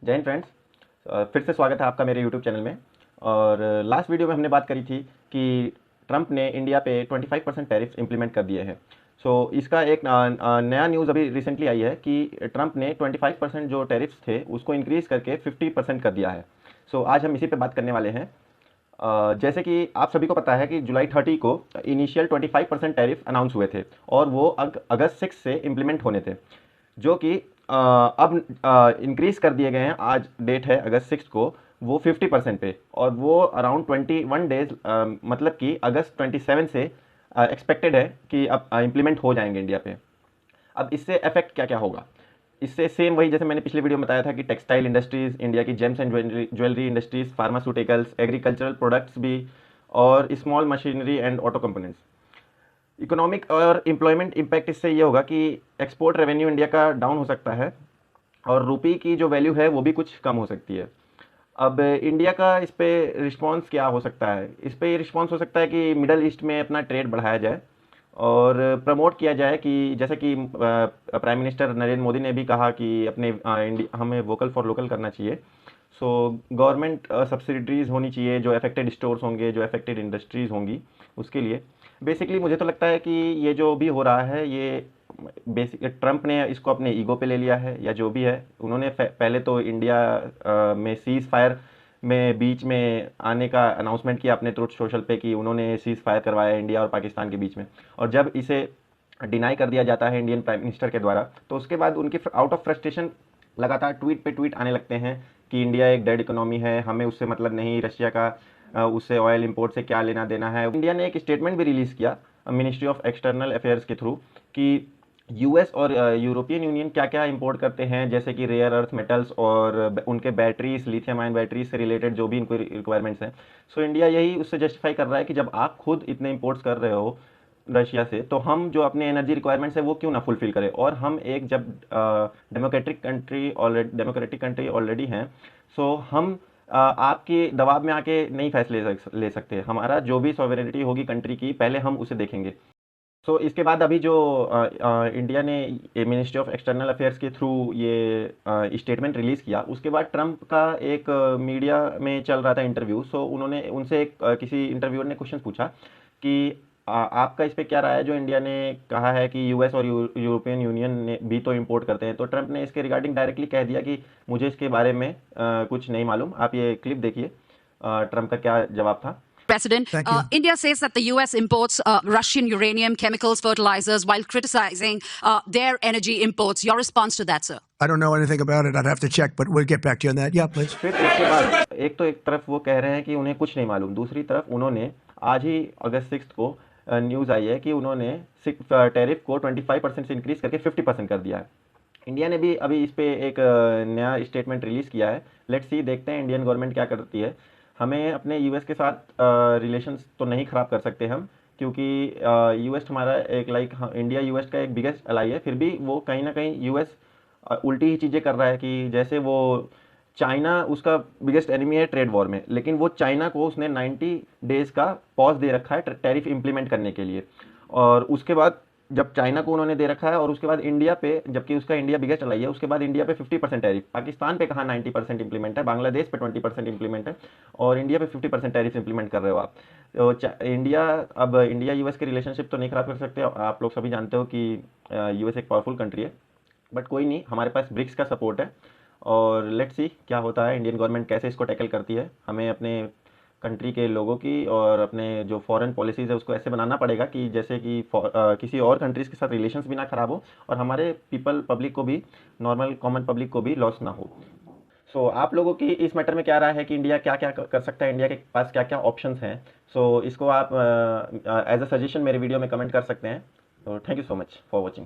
जय हिंद फ्रेंड्स। फिर से स्वागत है आपका मेरे यूट्यूब चैनल में। और लास्ट वीडियो में हमने बात करी थी कि ट्रंप ने इंडिया पे 25% टैरिफ्स इंप्लीमेंट कर दिए हैं। इसका एक नया न्यूज़ अभी रिसेंटली आई है कि ट्रंप ने 25% जो टैरिफ्स थे उसको इंक्रीज़ करके 50% कर दिया है। आज हम इसी पे बात करने वाले हैं। जैसे कि आप सभी को पता है कि जुलाई 30 को इनिशियल 25% टैरिफ अनाउंस हुए थे और वो अगस्त 6 से इम्प्लीमेंट होने थे, जो कि अब इंक्रीज़ कर दिए गए हैं। आज डेट है अगस्त 6 को, वो 50% पे, और वो अराउंड 21 डेज, मतलब कि अगस्त 27 से एक्सपेक्टेड है कि अब इम्प्लीमेंट हो जाएंगे इंडिया पे। अब इससे इफेक्ट क्या क्या होगा, इससे सेम वही जैसे मैंने पिछले वीडियो में बताया था कि टेक्सटाइल इंडस्ट्रीज़, इंडिया की James and jewellery industries, pharmaceuticals, agricultural products भी, और small machinery and auto components. Economic और एम्प्लॉयमेंट इम्पैक्ट इससे ये होगा कि एक्सपोर्ट रेवेन्यू इंडिया का डाउन हो सकता है और रुपये की जो वैल्यू है वो भी कुछ कम हो सकती है। अब इंडिया का इस पे रिस्पांस क्या हो सकता है? इस पे ये रिस्पांस हो सकता है कि मिडल ईस्ट में अपना ट्रेड बढ़ाया जाए और प्रमोट किया जाए, कि जैसे कि प्राइम मिनिस्टर नरेंद्र मोदी ने भी कहा कि हमें वोकल फॉर लोकल करना चाहिए। गवर्नमेंट सब्सिडीज़ होनी चाहिए जो अफेक्टेड स्टोर्स होंगे, जो अफेक्टेड इंडस्ट्रीज़ होंगी, उसके लिए। बेसिकली मुझे तो लगता है कि ये जो भी हो रहा है, ये बेसिक ट्रंप ने इसको अपने ईगो पे ले लिया है, या जो भी है। उन्होंने पहले तो इंडिया में सीज़ फायर में बीच में आने का अनाउंसमेंट किया अपने ट्रुथ सोशल पे कि उन्होंने सीज़ फायर करवाया इंडिया और पाकिस्तान के बीच में, और जब इसे डिनाई कर दिया जाता है इंडियन प्राइम मिनिस्टर के द्वारा, तो उसके बाद उनके आउट ऑफ फ्रस्ट्रेशन लगातार ट्वीट पे ट्वीट आने लगते हैं कि इंडिया एक डेड इकोनॉमी है, हमें उससे मतलब नहीं, रशिया का उससे ऑयल इंपोर्ट से क्या लेना देना है। इंडिया ने एक स्टेटमेंट भी रिलीज़ किया मिनिस्ट्री ऑफ एक्सटर्नल अफेयर्स के थ्रू कि यूएस और यूरोपियन यूनियन क्या क्या इंपोर्ट करते हैं, जैसे कि रेयर अर्थ मेटल्स और उनके बैटरीज, लिथियम आयन बैटरीज से रिलेटेड जो भी इनको रिक्वायरमेंट्स हैं। इंडिया यही उससे जस्टिफाई कर रहा है कि जब आप खुद इतने इंपोर्ट्स कर रहे हो रशिया से, तो हम जो अपने एनर्जी रिक्वायरमेंट्स है वो क्यों ना फुलफिल करें। और हम एक जब डेमोक्रेटिक कंट्री ऑलरेडी हैं, हम आपके दबाव में आके नहीं फैसले ले सकते। हमारा जो भी सॉवरेनिटी होगी कंट्री की, पहले हम उसे देखेंगे। इसके बाद अभी जो इंडिया ने मिनिस्ट्री ऑफ एक्सटर्नल अफेयर्स के थ्रू ये स्टेटमेंट रिलीज़ किया, उसके बाद ट्रंप का एक मीडिया में चल रहा था इंटरव्यू। उन्होंने उनसे किसी इंटरव्यूअर ने क्वेश्चन पूछा कि आपका इस पे क्या राय है, जो इंडिया ने कहा है कि यूएस और यूरोपियन यूनियन ने भी तो इंपोर्ट करते हैं। तो ट्रंप ने इसके रिगार्डिंग डायरेक्टली कह दिया कि मुझे इसके बारे में कुछ नहीं मालूम। आप ये क्लिप देखिए, ट्रंप का क्या जवाब था। President, India says that the U.S. imports Russian uranium, chemicals, fertilizers, while criticizing their energy imports. Your response to that, sir? I don't know anything about it. I'd have to check, but we'll get back to you on that. Yeah, please. फिर उसके बाद एक तरफ वो कह रहे हैं कि उन्हें कुछ नहीं मालूम, दूसरी तरफ उन्होंने आज ही अगस्त 6 को न्यूज़ आई है कि उन्होंने टैरिफ को 25% से इंक्रीज करके 50% कर दिया है। इंडिया ने भी अभी इस पे एक नया स्टेटमेंट रिलीज़ किया है। लेट्स सी, देखते हैं इंडियन गवर्नमेंट क्या करती है। हमें अपने यूएस के साथ रिलेशंस तो नहीं ख़राब कर सकते हम, क्योंकि यूएस हमारा एक इंडिया यूएस का एक बिगेस्ट अलाई है। फिर भी वो कहीं ना कहीं यूएस उल्टी ही चीज़ें कर रहा है, कि जैसे वो चाइना उसका बिगेस्ट एनिमी है ट्रेड वॉर में, लेकिन वो चाइना को उसने 90 डेज़ का पॉज दे रखा है टैरिफ इंप्लीमेंट करने के लिए। और उसके बाद जब चाइना को उन्होंने दे रखा है, और उसके बाद इंडिया पे, जबकि उसका इंडिया बिगेस्ट अलाई है, उसके बाद इंडिया पे 50% टैरिफ। पाकिस्तान पे कहाँ 90% इंप्लीमेंट है, बांग्लादेश पे 20% इंप्लीमेंट है, और इंडिया पे 50% टैरिफ इंप्लीमेंट कर रहे हो आप। इंडिया यूएस के रिलेशनशिप तो नहीं खराब कर सकते। आप लोग सभी जानते हो कि यूएस एक पावरफुल कंट्री है, बट कोई नहीं, हमारे पास ब्रिक्स का सपोर्ट है। और लेट्स सी क्या होता है, इंडियन गवर्नमेंट कैसे इसको टैकल करती है। हमें अपने कंट्री के लोगों की और अपने जो फॉरेन पॉलिसीज़ है उसको ऐसे बनाना पड़ेगा कि जैसे कि किसी और कंट्रीज़ के साथ रिलेशंस भी ना ख़राब हो, और हमारे पब्लिक को भी, नॉर्मल कॉमन पब्लिक को भी लॉस ना हो। आप लोगों की इस मैटर में क्या राय है कि इंडिया क्या क्या कर सकता है, इंडिया के पास क्या क्या ऑप्शंस हैं? इसको आप एज अ सजेशन मेरे वीडियो में कमेंट कर सकते हैं। तो thank you so much for watching.